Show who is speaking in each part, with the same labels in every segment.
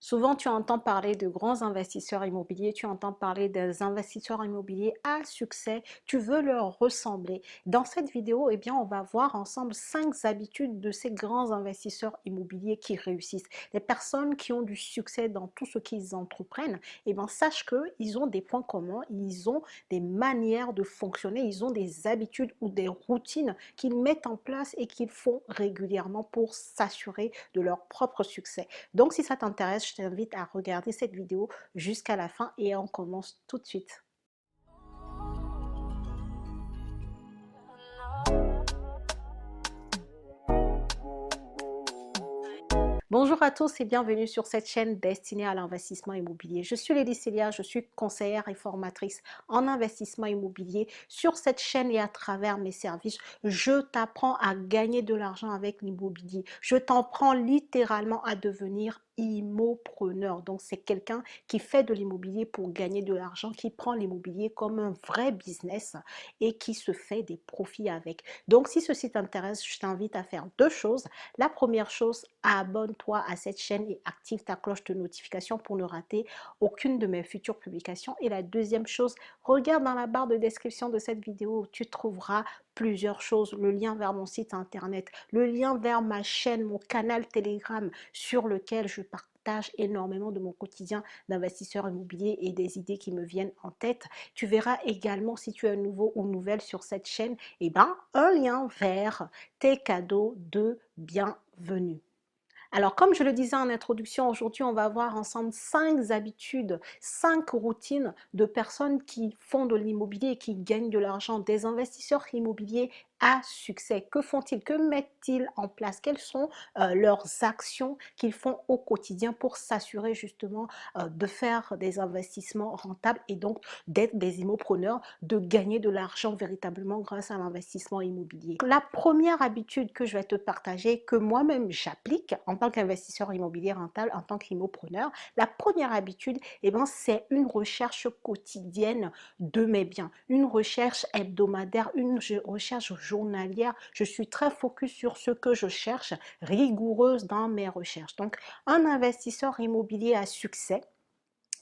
Speaker 1: Souvent, tu entends parler de grands investisseurs immobiliers, tu entends parler des investisseurs immobiliers à succès, tu veux leur ressembler. Dans cette vidéo, eh bien, on va voir ensemble 5 habitudes de ces grands investisseurs immobiliers qui réussissent. Des personnes qui ont du succès dans tout ce qu'ils entreprennent, eh bien, sache qu'ils ont des points communs, ils ont des manières de fonctionner, ils ont des habitudes ou des routines qu'ils mettent en place et qu'ils font régulièrement pour s'assurer de leur propre succès. Donc, si ça t'intéresse, je t'invite à regarder cette vidéo jusqu'à la fin et on commence tout de suite. Bonjour à tous et bienvenue sur cette chaîne destinée à l'investissement immobilier. Je suis Lady Célia, je suis conseillère et formatrice en investissement immobilier. Sur cette chaîne et à travers mes services, je t'apprends à gagner de l'argent avec l'immobilier. Je t'apprends littéralement à devenir immopreneur. Donc, c'est quelqu'un qui fait de l'immobilier pour gagner de l'argent, qui prend l'immobilier comme un vrai business et qui se fait des profits avec. Donc, si ceci t'intéresse, je t'invite à faire deux choses. La première chose, abonne-toi à cette chaîne et active ta cloche de notification pour ne rater aucune de mes futures publications. Et la deuxième chose, regarde dans la barre de description de cette vidéo où tu trouveras plusieurs choses, le lien vers mon site internet, le lien vers ma chaîne, mon canal Telegram sur lequel je partage énormément de mon quotidien d'investisseur immobilier et des idées qui me viennent en tête. Tu verras également, si tu es nouveau ou nouvelle sur cette chaîne, eh ben, un lien vers tes cadeaux de bienvenue. Alors, comme je le disais en introduction, aujourd'hui, on va voir ensemble 5 habitudes, 5 routines de personnes qui font de l'immobilier et qui gagnent de l'argent, des investisseurs immobiliers à succès. Que font-ils? Que mettent-ils en place? Quelles sont leurs actions qu'ils font au quotidien pour s'assurer justement de faire des investissements rentables et donc d'être des immopreneurs, de gagner de l'argent véritablement grâce à l'investissement immobilier? La première habitude que je vais te partager, que moi-même j'applique en tant qu'investisseur immobilier rentable, en tant qu'immopreneur, la première habitude, eh ben, c'est une recherche quotidienne de mes biens, une recherche hebdomadaire, une recherche journalière. Je suis très focus sur ce que je cherche, rigoureuse dans mes recherches. Donc, un investisseur immobilier à succès,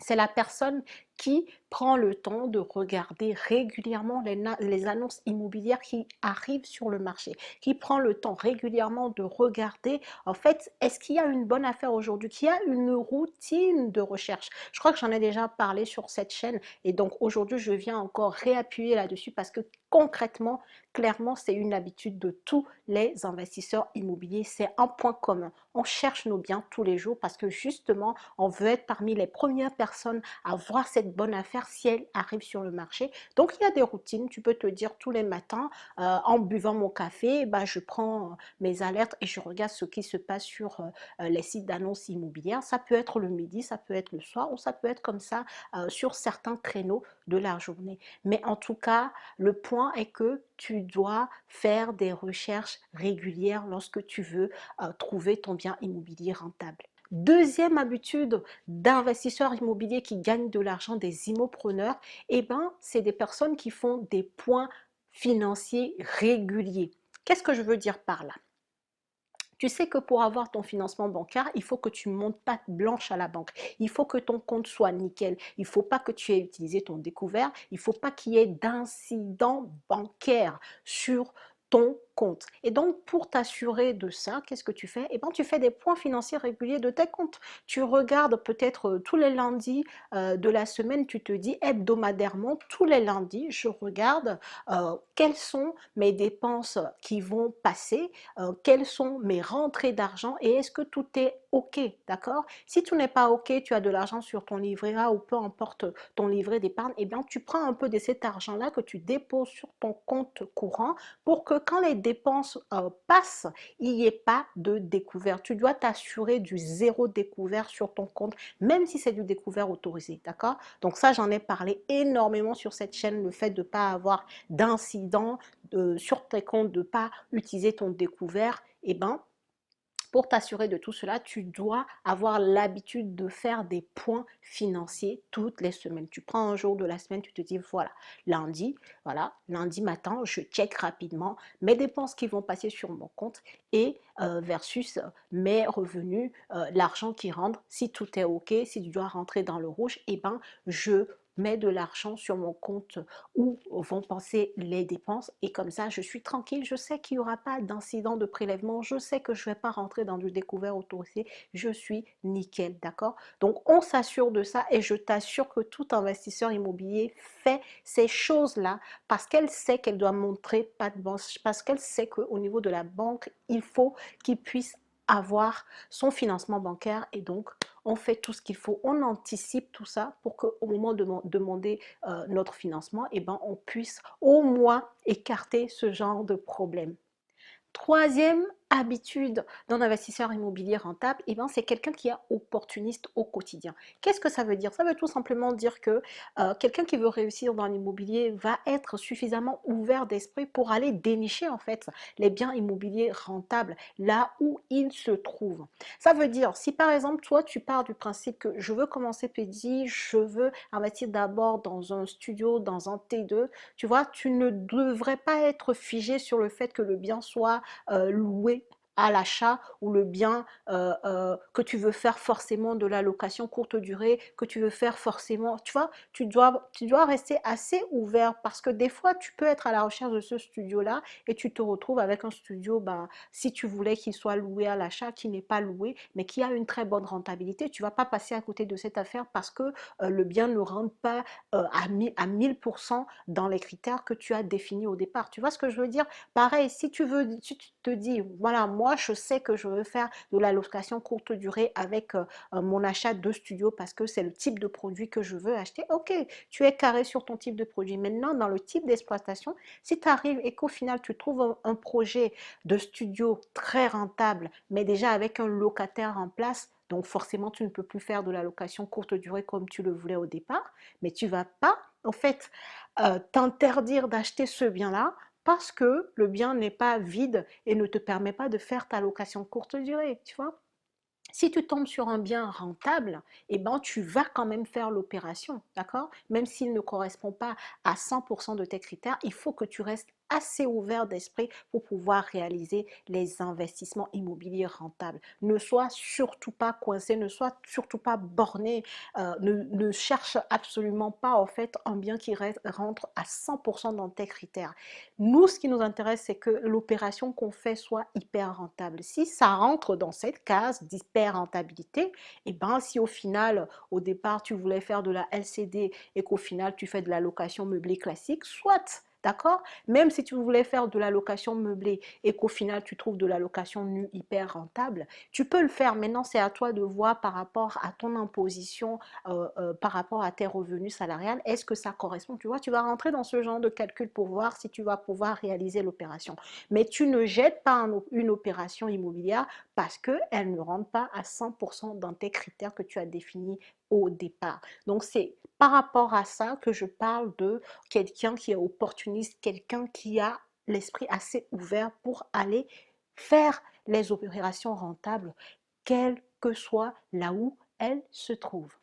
Speaker 1: c'est la personne qui prend le temps de regarder régulièrement les annonces immobilières qui arrivent sur le marché, qui prend le temps régulièrement de regarder, en fait, est-ce qu'il y a une bonne affaire aujourd'hui, qu'il y a une routine de recherche. Je crois que j'en ai déjà parlé sur cette chaîne et donc aujourd'hui, je viens encore réappuyer là-dessus parce que concrètement, clairement, c'est une habitude de tous les investisseurs immobiliers. C'est un point commun. On cherche nos biens tous les jours parce que justement, on veut être parmi les premières personnes à voir cette bonne affaire si elle arrive sur le marché. Donc, il y a des routines. Tu peux te dire tous les matins, en buvant mon café, bah, je prends mes alertes et je regarde ce qui se passe sur les sites d'annonces immobilières. Ça peut être le midi, ça peut être le soir ou ça peut être comme ça sur certains créneaux de la journée. Mais en tout cas, le point est que tu dois faire des recherches régulières lorsque tu veux trouver ton bien immobilier rentable. Deuxième habitude d'investisseurs immobiliers qui gagnent de l'argent, des immopreneurs, eh ben, c'est des personnes qui font des points financiers réguliers. Qu'est-ce que je veux dire par là? Tu sais que pour avoir ton financement bancaire, il faut que tu montes patte blanche à la banque. Il faut que ton compte soit nickel. Il ne faut pas que tu aies utilisé ton découvert. Il ne faut pas qu'il y ait d'incident bancaire sur ton compte. Et donc, pour t'assurer de ça, qu'est-ce que tu fais? Eh bien, tu fais des points financiers réguliers de tes comptes. Tu regardes peut-être tous les lundis de la semaine, tu te dis hebdomadairement, tous les lundis, je regarde quelles sont mes dépenses qui vont passer, quelles sont mes rentrées d'argent et est-ce que tout est OK, d'accord? Si tout n'est pas OK, tu as de l'argent sur ton livret A ou peu importe ton livret d'épargne, eh bien, tu prends un peu de cet argent-là que tu déposes sur ton compte courant pour que quand les dépenses passent, il n'y ait pas de découvert. Tu dois t'assurer du zéro découvert sur ton compte, même si c'est du découvert autorisé, d'accord? Donc ça, j'en ai parlé énormément sur cette chaîne, le fait de ne pas avoir d'incident sur tes comptes, de ne pas utiliser ton découvert, eh ben, Pour t'assurer de tout cela, tu dois avoir l'habitude de faire des points financiers toutes les semaines. Tu prends un jour de la semaine, tu te dis, voilà, lundi matin, je check rapidement mes dépenses qui vont passer sur mon compte et versus mes revenus, l'argent qui rentre. Si tout est OK, si tu dois rentrer dans le rouge, eh ben, je mets de l'argent sur mon compte où vont passer les dépenses et comme ça je suis tranquille, je sais qu'il n'y aura pas d'incident de prélèvement, je sais que je ne vais pas rentrer dans du découvert autorisé, je suis nickel, d'accord? Donc on s'assure de ça et je t'assure que tout investisseur immobilier fait ces choses-là parce qu'elle sait qu'elle doit montrer pas de banque, parce qu'elle sait qu'au niveau de la banque, il faut qu'il puisse avoir son financement bancaire et donc on fait tout ce qu'il faut, on anticipe tout ça pour qu'au moment de demander notre financement, eh ben, on puisse au moins écarter ce genre de problème. Troisième habitude d'un investisseur immobilier rentable, eh ben, c'est quelqu'un qui est opportuniste au quotidien. Qu'est-ce que ça veut dire? Ça veut tout simplement dire que quelqu'un qui veut réussir dans l'immobilier va être suffisamment ouvert d'esprit pour aller dénicher en fait les biens immobiliers rentables là où ils se trouvent. Ça veut dire, si par exemple toi tu pars du principe que je veux commencer petit, je veux investir d'abord dans un studio, dans un T2, tu vois, tu ne devrais pas être figé sur le fait que le bien soit loué à l'achat ou le bien que tu veux faire forcément de la location courte durée, que tu veux faire forcément, tu vois, tu dois rester assez ouvert parce que des fois, tu peux être à la recherche de ce studio-là et tu te retrouves avec un studio, bah, si tu voulais qu'il soit loué à l'achat, qui n'est pas loué, mais qui a une très bonne rentabilité, tu ne vas pas passer à côté de cette affaire parce que le bien ne rentre pas à 1000% dans les critères que tu as définis au départ. Tu vois ce que je veux dire? Pareil, si tu te dis, voilà, moi je sais que je veux faire de la location courte durée avec mon achat de studio parce que c'est le type de produit que je veux acheter, ok, tu es carré sur ton type de produit. Maintenant, dans le type d'exploitation, si tu arrives et qu'au final tu trouves un projet de studio très rentable, mais déjà avec un locataire en place, donc forcément tu ne peux plus faire de la location courte durée comme tu le voulais au départ, mais tu ne vas pas en fait t'interdire d'acheter ce bien-là parce que le bien n'est pas vide et ne te permet pas de faire ta location courte durée, tu vois. Si tu tombes sur un bien rentable, eh ben, tu vas quand même faire l'opération, d'accord? Même s'il ne correspond pas à 100% de tes critères, il faut que tu restes assez ouvert d'esprit pour pouvoir réaliser les investissements immobiliers rentables. Ne sois surtout pas coincé, ne sois surtout pas borné, ne cherche absolument pas en fait un bien qui rentre à 100% dans tes critères. Nous, ce qui nous intéresse, c'est que l'opération qu'on fait soit hyper rentable. Si ça rentre dans cette case d'hyper rentabilité, et ben si au final, au départ, tu voulais faire de la LCD et qu'au final, tu fais de la location meublée classique, soit, d'accord? Même si tu voulais faire de la location meublée et qu'au final, tu trouves de la location nue hyper rentable, tu peux le faire. Maintenant, c'est à toi de voir par rapport à ton imposition, par rapport à tes revenus salariales, est-ce que ça correspond? Tu vois, tu vas rentrer dans ce genre de calcul pour voir si tu vas pouvoir réaliser l'opération. Mais tu ne jettes pas une opération immobilière parce qu'elle ne rentre pas à 100% dans tes critères que tu as définis au départ. Donc, c'est par rapport à ça que je parle de quelqu'un qui est opportuniste, quelqu'un qui a l'esprit assez ouvert pour aller faire les opérations rentables, quelle que soit là où elles se trouvent.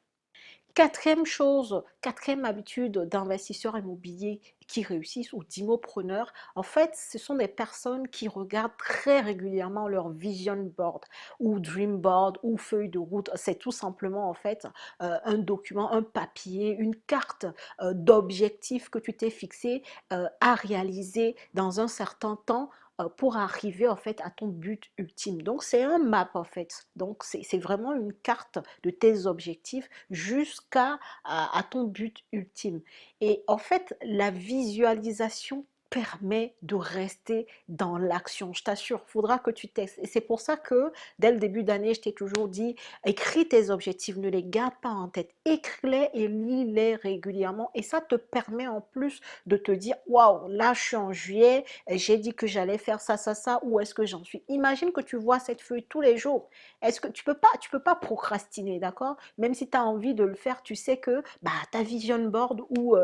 Speaker 1: Quatrième chose, quatrième habitude d'investisseurs immobiliers qui réussissent ou d'immopreneurs, en fait, ce sont des personnes qui regardent très régulièrement leur vision board ou dream board ou feuille de route. C'est tout simplement en fait un document, un papier, une carte d'objectifs que tu t'es fixé à réaliser dans un certain temps pour arriver en fait à ton but ultime. Donc c'est un map en fait. Donc c'est vraiment une carte de tes objectifs jusqu'à à ton but ultime. Et en fait, la visualisation permet de rester dans l'action. Je t'assure, il faudra que tu testes. Et c'est pour ça que dès le début d'année, je t'ai toujours dit, écris tes objectifs, ne les garde pas en tête. Écris-les et lis-les régulièrement. Et ça te permet en plus de te dire, waouh, là je suis en juillet, j'ai dit que j'allais faire ça, ça, ça, où est-ce que j'en suis? Imagine que tu vois cette feuille tous les jours. Est-ce que tu peux pas procrastiner, d'accord? Même si tu as envie de le faire, tu sais que bah, ta vision board ou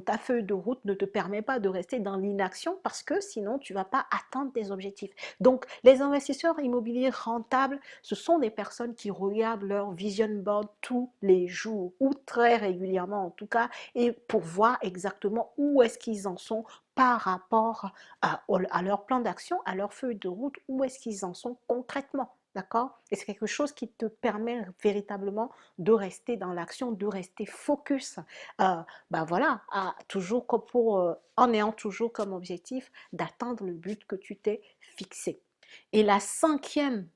Speaker 1: ta feuille de route ne te permet pas de rester dans dans l'inaction parce que sinon tu ne vas pas atteindre tes objectifs. Donc, les investisseurs immobiliers rentables, ce sont des personnes qui regardent leur vision board tous les jours ou très régulièrement en tout cas et pour voir exactement où est-ce qu'ils en sont par rapport à leur plan d'action, à leur feuille de route, où est-ce qu'ils en sont concrètement. D'accord? Et c'est quelque chose qui te permet véritablement de rester dans l'action, de rester focus. Ben voilà, toujours en ayant toujours comme objectif d'atteindre le but que tu t'es fixé. Et la cinquième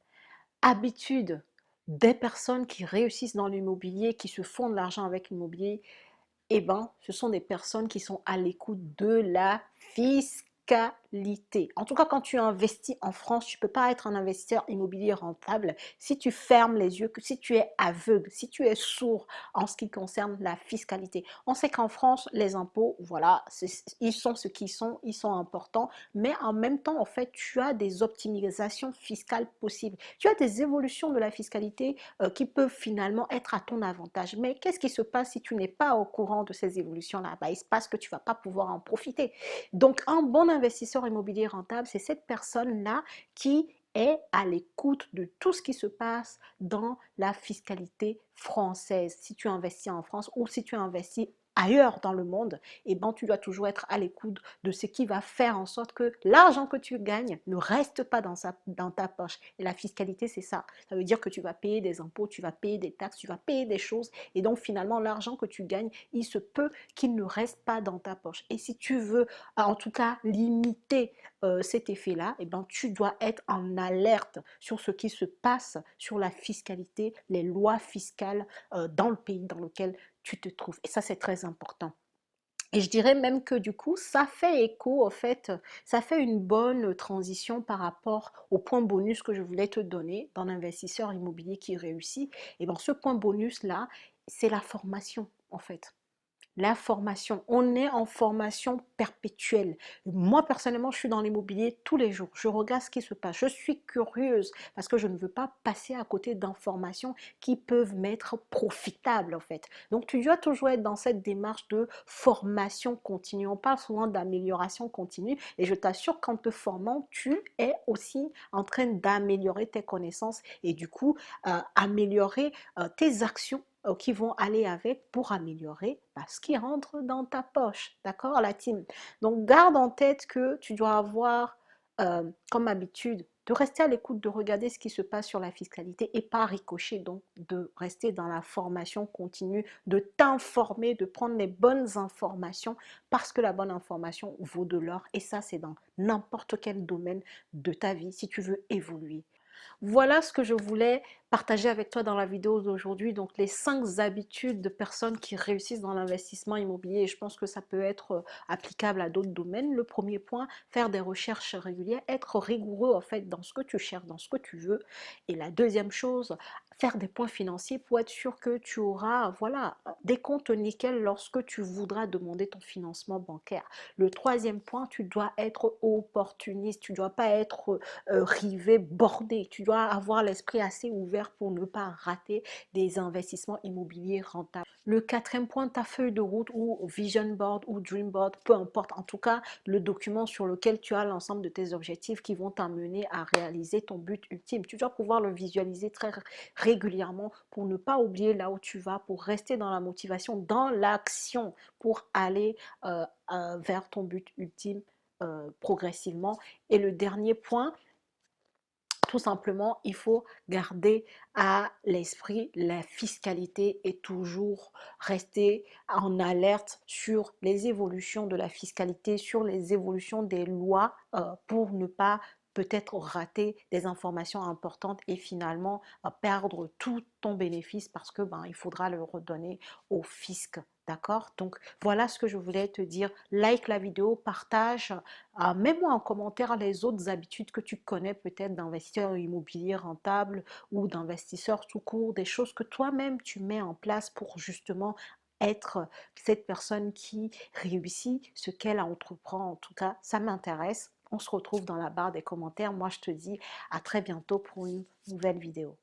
Speaker 1: habitude des personnes qui réussissent dans l'immobilier, qui se font de l'argent avec l'immobilier, eh ben, ce sont des personnes qui sont à l'écoute de la fiscalité. En tout cas, quand tu investis en France, tu ne peux pas être un investisseur immobilier rentable si tu fermes les yeux, si tu es aveugle, si tu es sourd en ce qui concerne la fiscalité. On sait qu'en France, les impôts, voilà, ils sont ce qu'ils sont, ils sont importants, mais en même temps, en fait, tu as des optimisations fiscales possibles. Tu as des évolutions de la fiscalité qui peuvent finalement être à ton avantage. Mais qu'est-ce qui se passe si tu n'es pas au courant de ces évolutions-là? Il se passe que tu ne vas pas pouvoir en profiter. Donc, un bon investisseur immobilier rentable, c'est cette personne-là qui est à l'écoute de tout ce qui se passe dans la fiscalité française. Si tu investis en France ou si tu investis ailleurs dans le monde, eh ben, tu dois toujours être à l'écoute de ce qui va faire en sorte que l'argent que tu gagnes ne reste pas dans ta poche. Et la fiscalité, c'est ça. Ça veut dire que tu vas payer des impôts, tu vas payer des taxes, tu vas payer des choses. Et donc, finalement, l'argent que tu gagnes, il se peut qu'il ne reste pas dans ta poche. Et si tu veux, en tout cas, limiter cet effet-là, eh ben, tu dois être en alerte sur ce qui se passe sur la fiscalité, les lois fiscales dans le pays dans lequel tu te trouves. Et ça, c'est très important. Et je dirais même que du coup, ça fait écho, en fait, ça fait une bonne transition par rapport au point bonus que je voulais te donner dans l'investisseur immobilier qui réussit. Et bien, ce point bonus-là, c'est la formation, en fait. La formation, on est en formation perpétuelle. Moi, personnellement, je suis dans l'immobilier tous les jours. Je regarde ce qui se passe. Je suis curieuse parce que je ne veux pas passer à côté d'informations qui peuvent m'être profitables, en fait. Donc, tu dois toujours être dans cette démarche de formation continue. On parle souvent d'amélioration continue et je t'assure qu'en te formant, tu es aussi en train d'améliorer tes connaissances et du coup, améliorer tes actions qui vont aller avec pour améliorer ce qui rentre dans ta poche. D'accord, la team? Donc, garde en tête que tu dois avoir comme habitude de rester à l'écoute, de regarder ce qui se passe sur la fiscalité et pas ricocher, donc de rester dans la formation continue, de t'informer, de prendre les bonnes informations parce que la bonne information vaut de l'or et ça, c'est dans n'importe quel domaine de ta vie si tu veux évoluer. Voilà ce que je voulais partager avec toi dans la vidéo d'aujourd'hui. Donc, les 5 habitudes de personnes qui réussissent dans l'investissement immobilier. Et je pense que ça peut être applicable à d'autres domaines. Le premier point, faire des recherches régulières, être rigoureux en fait dans ce que tu cherches, dans ce que tu veux. Et la deuxième chose, faire des points financiers pour être sûr que tu auras voilà, des comptes nickel lorsque tu voudras demander ton financement bancaire. Le troisième point, tu dois être opportuniste. Tu ne dois pas être rivé, bordé. Tu dois avoir l'esprit assez ouvert pour ne pas rater des investissements immobiliers rentables. Le quatrième point, ta feuille de route ou vision board ou dream board, peu importe, en tout cas le document sur lequel tu as l'ensemble de tes objectifs qui vont t'amener à réaliser ton but ultime. Tu dois pouvoir le visualiser très régulièrement pour ne pas oublier là où tu vas, pour rester dans la motivation, dans l'action, pour aller vers ton but ultime progressivement. Et le dernier point, tout simplement, il faut garder à l'esprit la fiscalité et toujours rester en alerte sur les évolutions de la fiscalité, sur les évolutions des lois pour ne pas peut-être rater des informations importantes et finalement perdre tout ton bénéfice parce que il faudra le redonner au fisc. D'accord? Donc voilà ce que je voulais te dire. Like la vidéo, partage. Mets-moi en commentaire les autres habitudes que tu connais peut-être d'investisseurs immobiliers rentables ou d'investisseurs tout court, des choses que toi-même tu mets en place pour justement être cette personne qui réussit ce qu'elle entreprend. En tout cas, ça m'intéresse. On se retrouve dans la barre des commentaires. Moi, je te dis à très bientôt pour une nouvelle vidéo.